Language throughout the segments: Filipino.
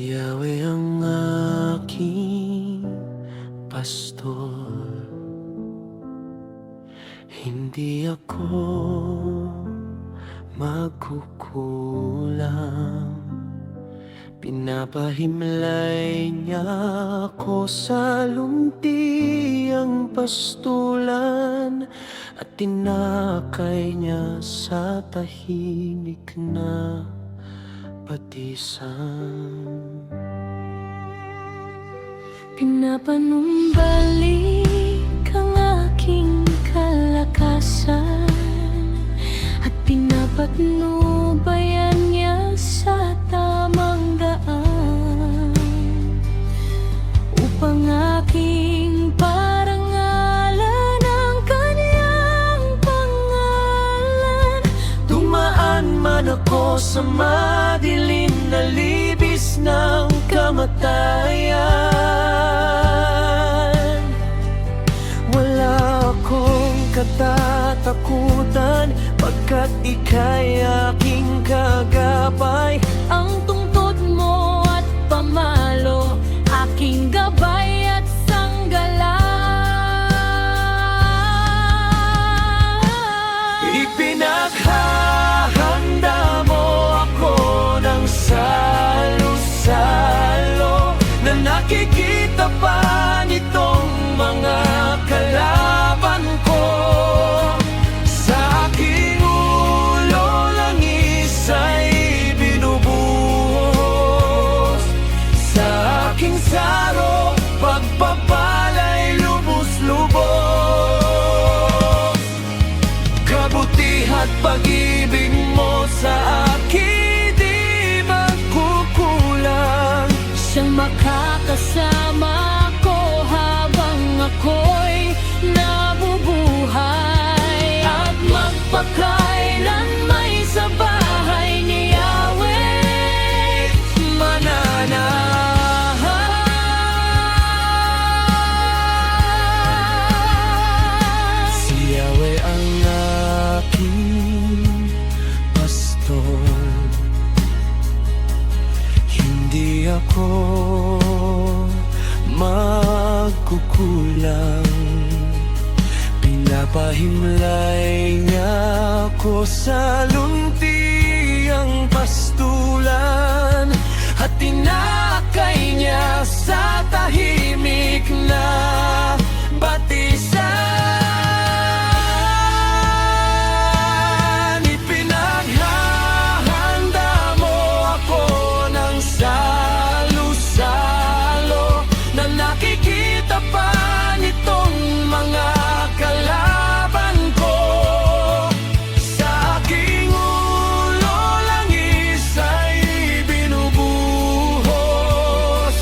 Yahweh ang aking pastor, hindi ako magkukulang. Pinapahimlay niya ako sa luntiang pastulan, at tinakay niya sa tahimik na batisan. Pinapanumbalik ang aking kalakasan, at pinapatnubayan niya sa tamang daan, upang aking parangalan ang kanyang pangalan. Dumaan man ako sa madilim na libis ng kamatayan, wala akong katatakutan, pagkat ika'y aking kagabay. Ang tungtod mo at pamalo, aking gabay at sanggalang. Ipinaghahanda mo ako ng salo-salo, na nakikita pa nitong mga kalaban ko. Sa aking ulo langis ay binubuhos, sa aking saro pagpapalay lubos-lubos. Kabutihan at pag-ibig mo sa akin di magkukulang. Siyang makakasama ko habang ako'y nabubuhay, At magpakailanman sa bahay ni Yahweh mananahan. Si Yahweh ang aking pastor, hindi ako magkukulang. Pinapahimlay niya ako sa luntiang pastulan, at tinakay niya sa tahimik na batisan. Ipinaghahanda mo ako ng salo-salo, na nakikita pa nitong mga kalaban ko. Sa aking ulo langis ay binubuhos,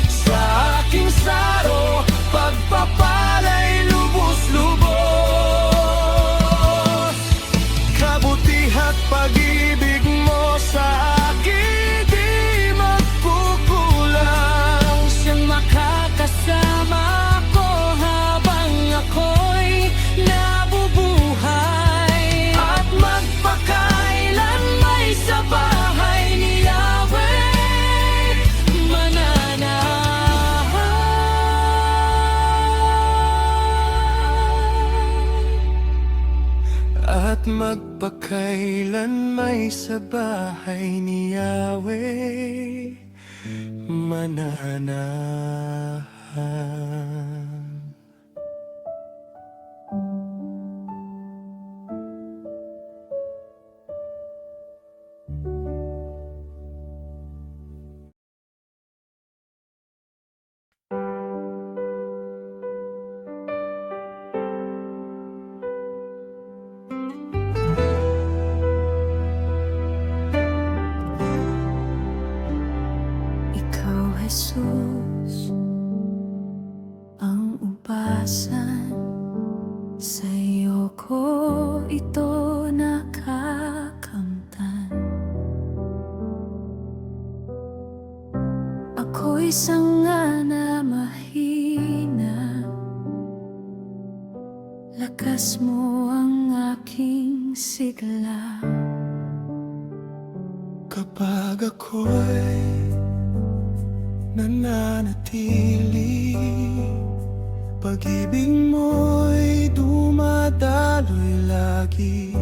sa aking saro pagpapalay lubos-lubos. Kabutihan at pag-ibig mo sa akin di magkukulang. siyang makakasama ko habang ako'y nabubuhay, At magpakailanman sa bahay ni Yahweh mananahan. At magpakailanman sa bahay ni Yahweh mananahan. Ikaw, Jesus, ang ubasan, sa iyo ko ito nakakamtan. Ako'y sanga na mahina, lakas mo ang aking sigla. Kapag ako'y nananatili. Pag-ibig mo'y dumadaloy lagi.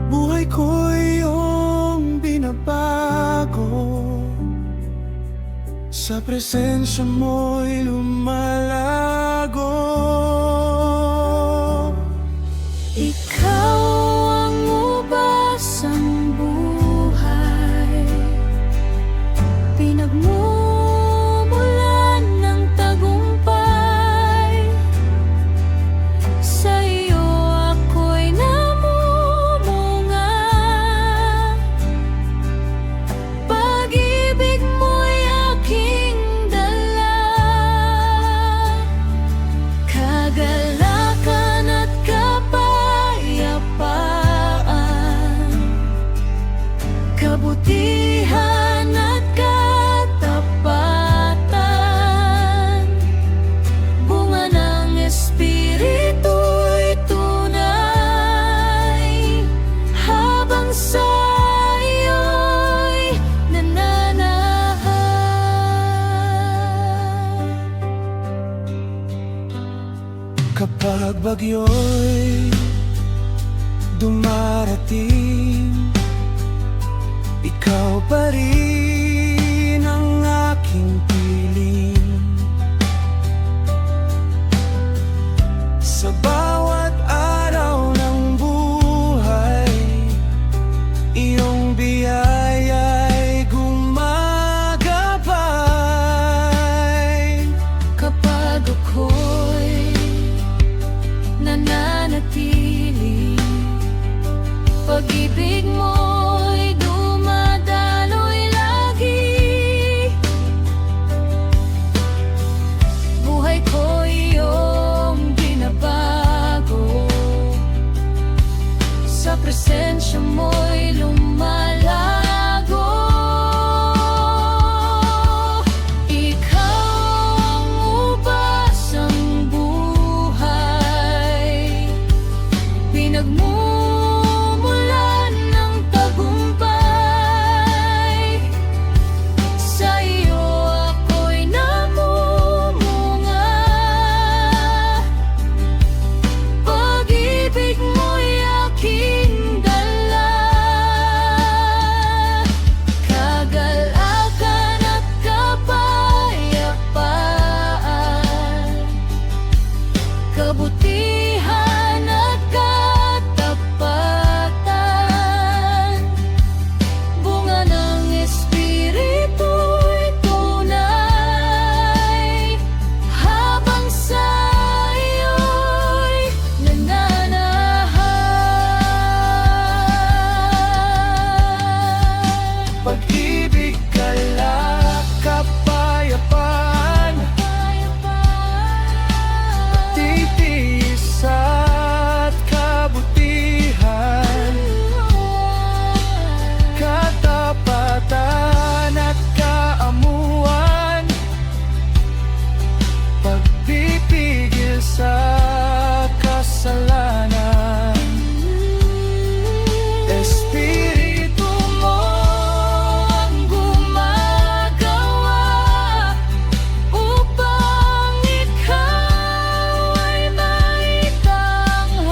Buhay ko'y iyong binabago. Sa presensya mo'y lumalago. Ikaw ang ubas ng buhay, pinagmumulan ng tagumpay. Sa iyo ako'y namumunga. Pag-ibig mo'y aking dala. Kagalakan at kapayapaan, kabutihan at katapatan. Bunga ng Espiritu'y tunay, habang sa iyo'y nananahan. Kapag bagyo'y dumarating, ikaw pa rin ang aking piling. Sa bawat araw ng buhay, iyong biyaya'y gumagabay. Kapag ako'y nananatili, pag-ibig mo'y dumadaloy lagi. Buhay ko'y iyong binabago. Sa presensya mo'y lumalago. Ikaw ang ubas ng buhay, pinagmumulan ng tagumpay. Sa iyo ako'y namumunga. Pag-ibig mo'y aking dala. Kagalakan at kapayapaan, kabutihan at katapatan. Bunga ng Espiritu'y tunay, habang sa iyo'y nananahan. Pag-ibig, galak, kapayapaan, titiis at kabutihan, katapatan at kaamuan, pagpipigil sa kasalanan. Espiritu mo ang gumagawa upang ikaw ay maitanghal.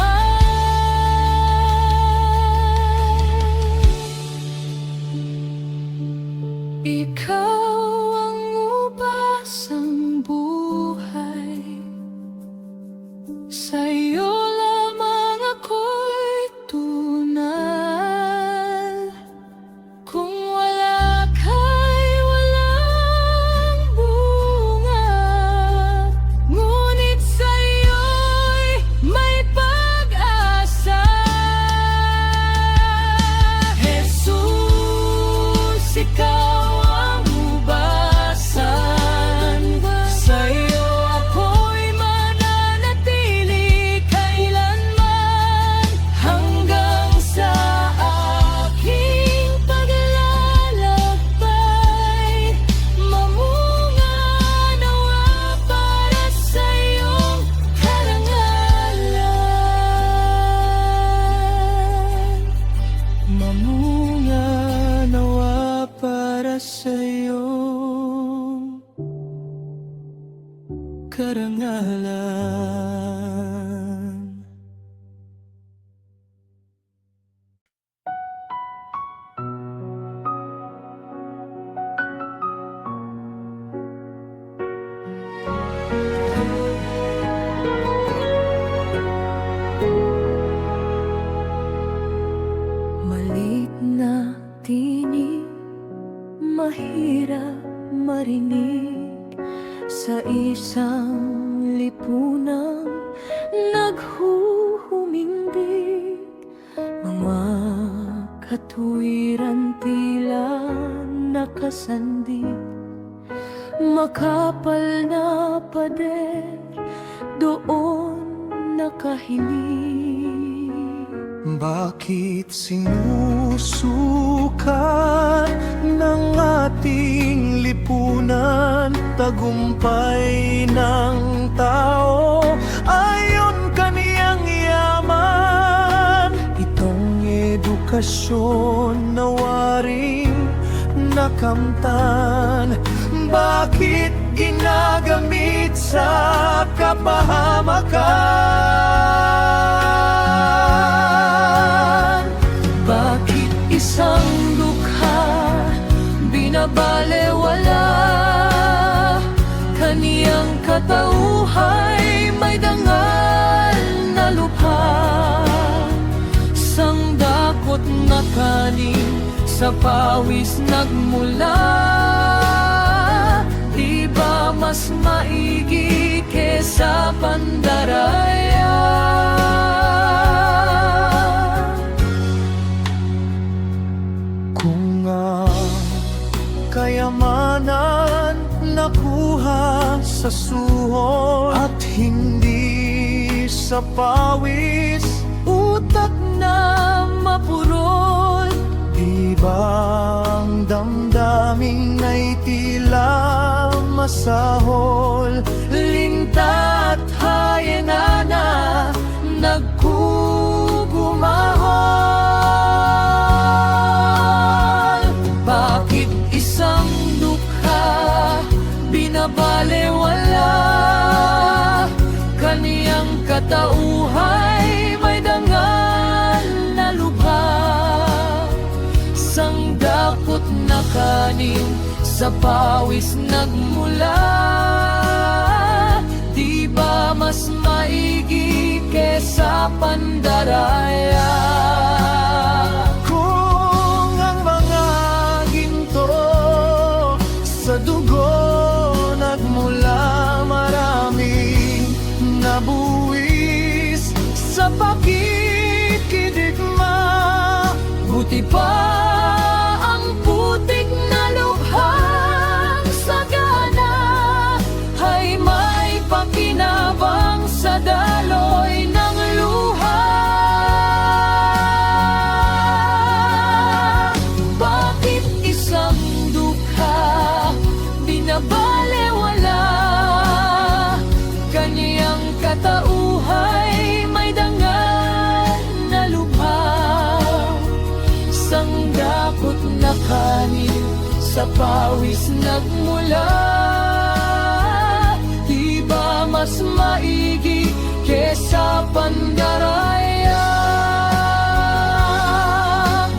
Ikaw ang ubas ng buhay, sa iyo lamang ako'y tunal. Kung wala ka'y walang bunga, ngunit sa iyo'y may pag-asa. Jesus, ikaw ang ubas karangalan. Malit na tinig, mahirap marinig sa isang lipunang naghuhumindig. Mga katuwiran tila nakasandig, makapal na pader doon nakahilig. Bakit sinusukat ng ating lipunan tagumpay ng tao ayon kaniyang yaman? Itong edukasyon na waring nakamtan, bakit ginagamit sa kapahamakan? Bakit isang dukha binabalewala? Kaniyang katauhay may dangal na lubha, sang dakot na kanin sa pawis nagmula. Di ba mas maigi kesa pandaraya? Kung ang kayamanan nakuha sa suhol at hindi sa pawis, Utak na mapurol, di ba ang damdaming ay tila masahol? Linta at hayana na nagkugumahol. Bakit isang dukha binabalewala? Kaniyang katauhay may dangal na lubha, sang dakot na kanin sa pawis nagmula. Di ba mas maigi kesa pandaraya? Kung ang mga ginto sa dugo nagmula, maraming nabuwis sa pakikidigma. Buti pa ang putik na lughang sagana ay may pakinabang sa daloy ng luha. Bakit isang dukha binabalewala? Kaniyang katauhay may dangal na lubha, sang dakot na kanin sa pawis nagmula. Di ba mas maigi kesa pandaraya?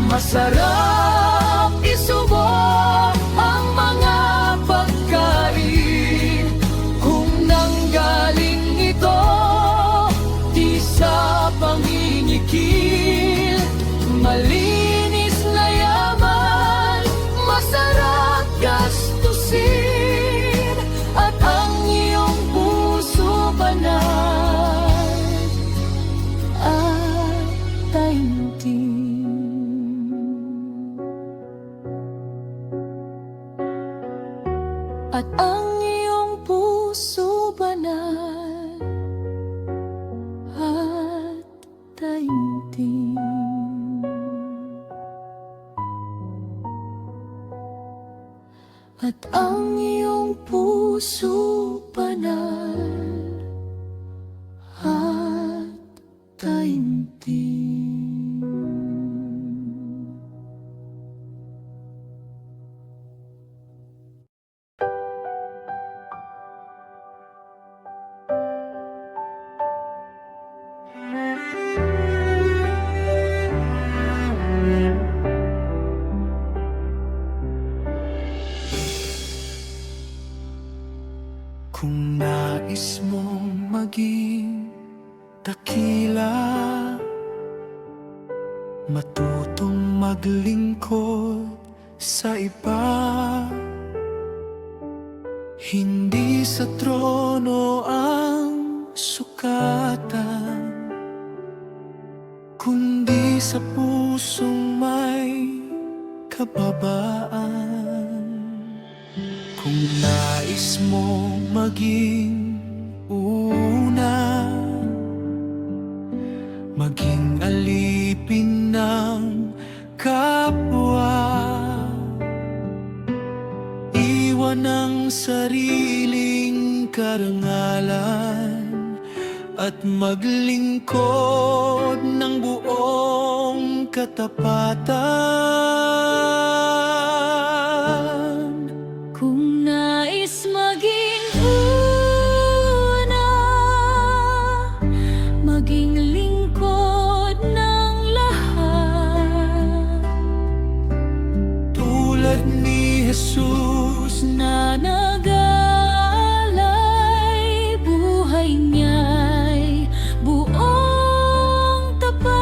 Masarap isubok ang mga pagkain kung nanggaling ito di sa pangingikil. Malinis na yaman, masarap gastusin, at ang iyong puso banal at taimtim. At ang iyong puso banal at taimtim. At ang iyong puso banal at taimtim. Kung nais mong maging dakila, matutong maglingkod sa iba. Hindi sa trono ang sukatan, kundi sa pusong may kababaan. Kung nais mong maging una, maging alipin ng kapwa, iwan ang sariling karangalan at maglingkod ng buong katapatan. Kung nais maging una, maging lingkod ng lahat, Tulad ni Jesus na nag-alay, buhay niya'y buong tapat.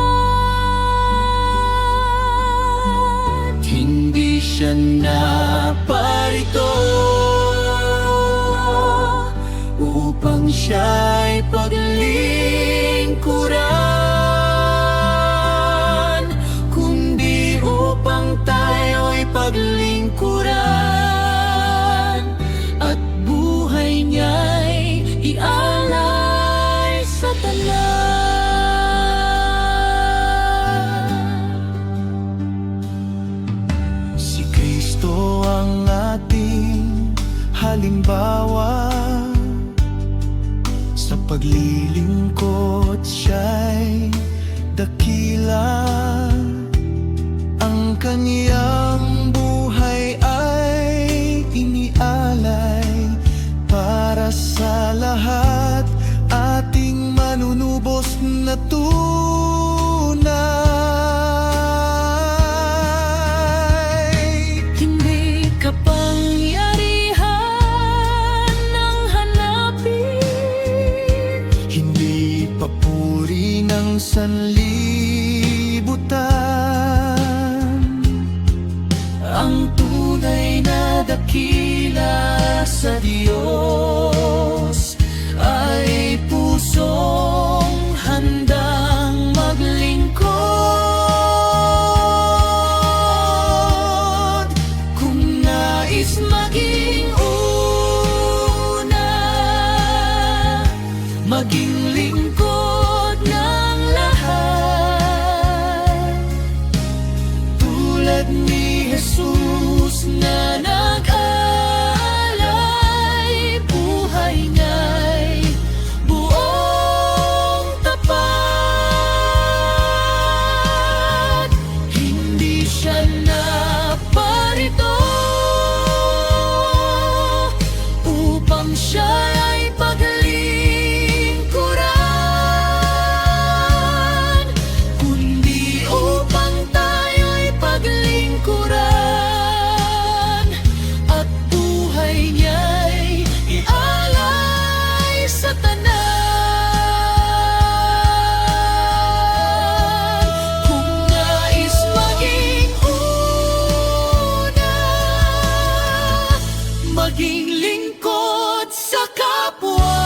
Hindi siya naparito upang siya'y paglingkuran, kundi upang tayo'y paglingkuran at buhay niya'y ialay sa tanan. Si Kristo ang ating halimbawa, sa paglilingkod siya'y dakila. Ang kaniyang buhay ay inialay para sa lahat, ating manunubos na tunay. Hindi kapangyarihan ng hanapin, Hindi papuri ng sanlibutan, ang tunay na dakila sa Diyos ay pusong handang maglingkod. Kung nais maging una, maging lingkod ng lahat, tulad ni Jesus na nag-alay, buhay niya'y buong tapat. Hindi siya naparito upang siya'y paglingkuran, kundi upang tayo'y paglingkuran at buhay niya'y ialay sa tanan. Kung nais maging una, maging lingkod sa kapwa,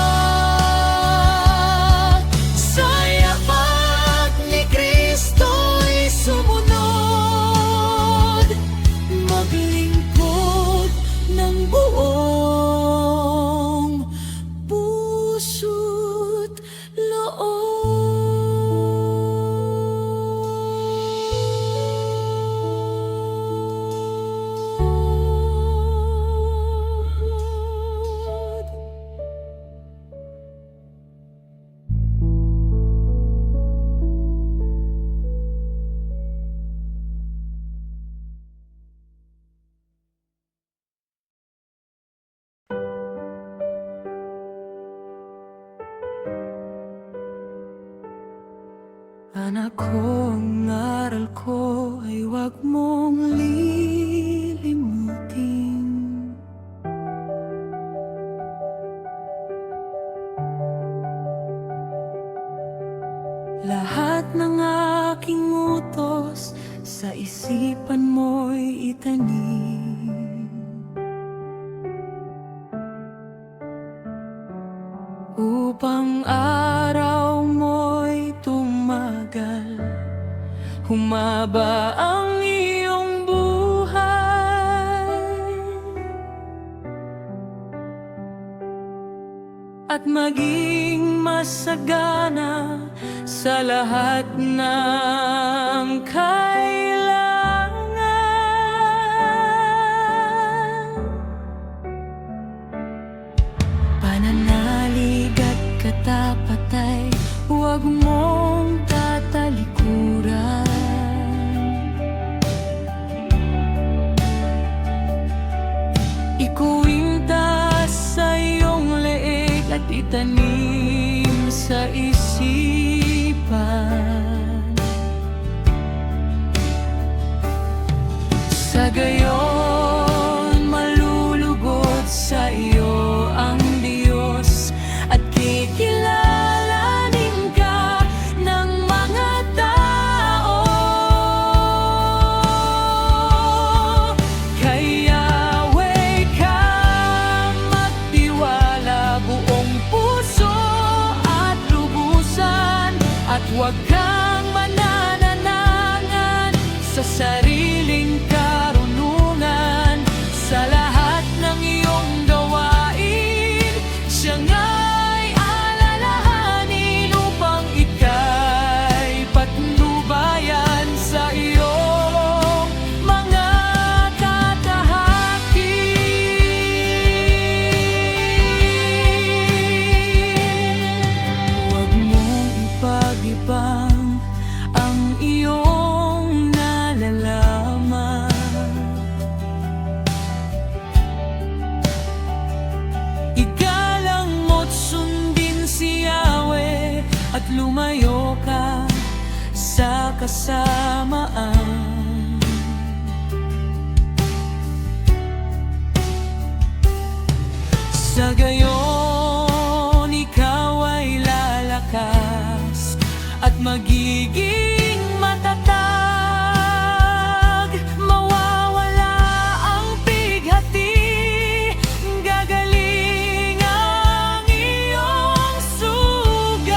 sa yapak ni Kristo'y sumunod, maglingkod ng buong puso't loob. Anak ko, ang aral ko ay huwag mong lilimutin. sa isipan mo'y itanim. Upang araw mo'y tumagal, humaba ang iyong buhay, at maging masagana sa lahat ng kailangan. Pananalig at katapat ay huwag mong tatalikuran. Ikuwinta sa iyong leeg at itanim sa isipan. Sa gayon, malulugod sa iyo ang Diyos at kikilalanin ka ng mga tao. Kaya Yahweh ka magtiwala buong puso at lubusan, at huwag kang manananangan sa sariling karunungan. Sa lahat ng iyong gawain, siya nga'y alalahanin upang ika'y patnubayan sa iyong mga tatahakin. Huwag mong ipag-ibang ang iyong nalalaman. Igalang mo't sundin si Yahweh at lumayo ka sa kasamaan. Sa gayon, ikaw ay lalakas at magiging matatag. Mawawala ang bighati, gagaling ang iyong sugat.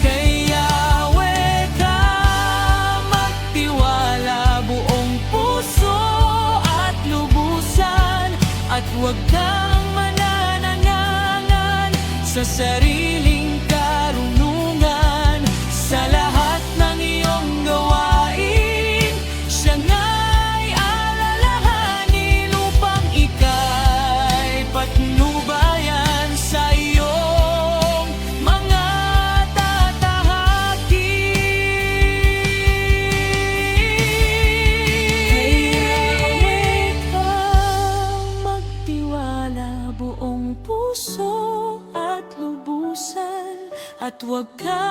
Kay Yahweh ka magtiwala buong puso at lubusan, at huwag kang mananangangan sa sariling karunungan. Sa lahat ng iyong gawain, siya nga'y alalahanin upang ika'y patnubayan sa iyong mga tatahakin. Kay Yahweh ka magtiwala buong puso at lubusan, at huwag ka